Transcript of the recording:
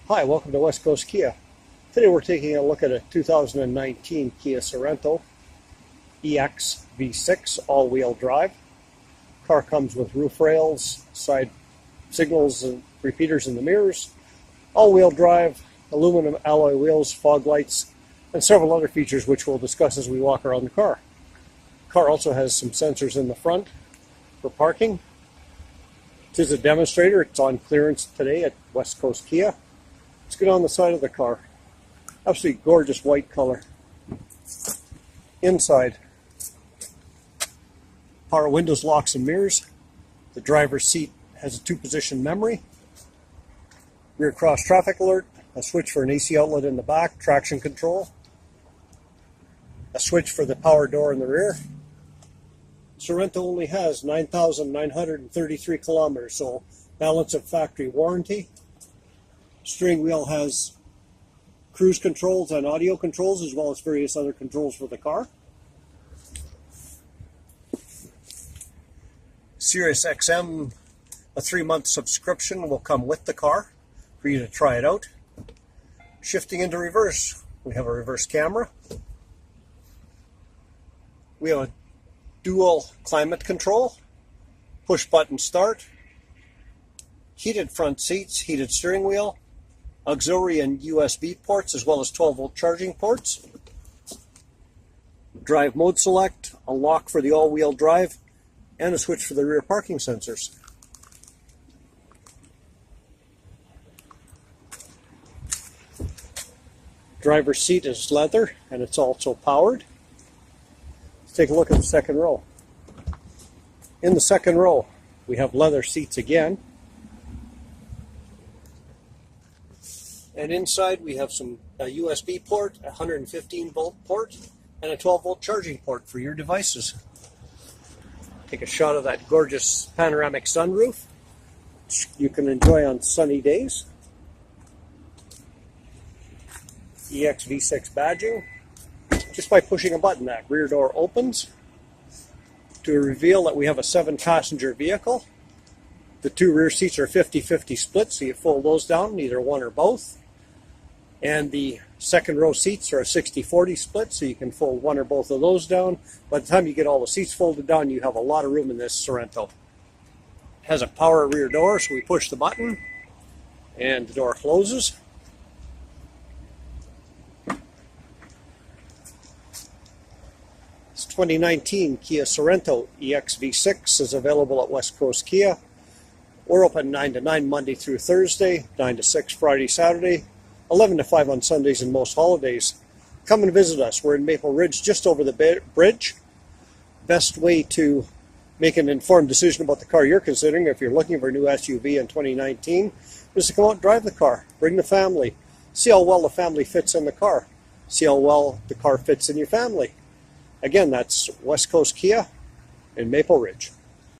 Hi, welcome to West Coast Kia. Today we're taking a look at a 2019 Kia Sorento EX V6 all-wheel drive. Car comes with roof rails, side signals and repeaters in the mirrors, all-wheel drive, aluminum alloy wheels, fog lights, and several other features which we'll discuss as we walk around the car. The car also has some sensors in the front for parking. It is a demonstrator. It's on clearance today at West Coast Kia. Let's get on the side of the car. Absolutely gorgeous white color. Inside, power windows, locks, and mirrors. The driver's seat has a 2-position memory. Rear cross traffic alert. A switch for an AC outlet in the back. Traction control. A switch for the power door in the rear. Sorento only has 9,933 kilometers, so balance of factory warranty. Steering wheel has cruise controls and audio controls, as well as various other controls for the car. Sirius XM, a 3-month subscription will come with the car for you to try it out. Shifting into reverse, we have a reverse camera. We have a dual climate control, push button start, heated front seats, heated steering wheel, auxiliary and USB ports, as well as 12-volt charging ports. Drive mode select, a lock for the all-wheel drive, and a switch for the rear parking sensors. Driver's seat is leather, and it's also powered. Let's take a look at the second row. In the second row, we have leather seats again. And inside we have a USB port, a 115-volt port, and a 12-volt charging port for your devices. Take a shot of that gorgeous panoramic sunroof, which you can enjoy on sunny days. EX V6 badging. Just by pushing a button, that rear door opens to reveal that we have a 7-passenger vehicle. The 2 rear seats are 50-50 split, so you fold those down, either one or both. And the second row seats are a 60-40 split, so you can fold one or both of those down. By the time you get all the seats folded down, you have a lot of room in this Sorento. It has a power rear door, so we push the button, and the door closes. This 2019 Kia Sorento EX V6 is available at West Coast Kia. We're open 9 to 9 Monday through Thursday, 9 to 6 Friday, Saturday, 11 to 5 on Sundays and most holidays. Come and visit us. We're in Maple Ridge, just over the bridge. Best way to make an informed decision about the car you're considering, if you're looking for a new SUV in 2019, is to come out and drive the car. Bring the family. See how well the family fits in the car. See how well the car fits in your family. Again, that's West Coast Kia in Maple Ridge.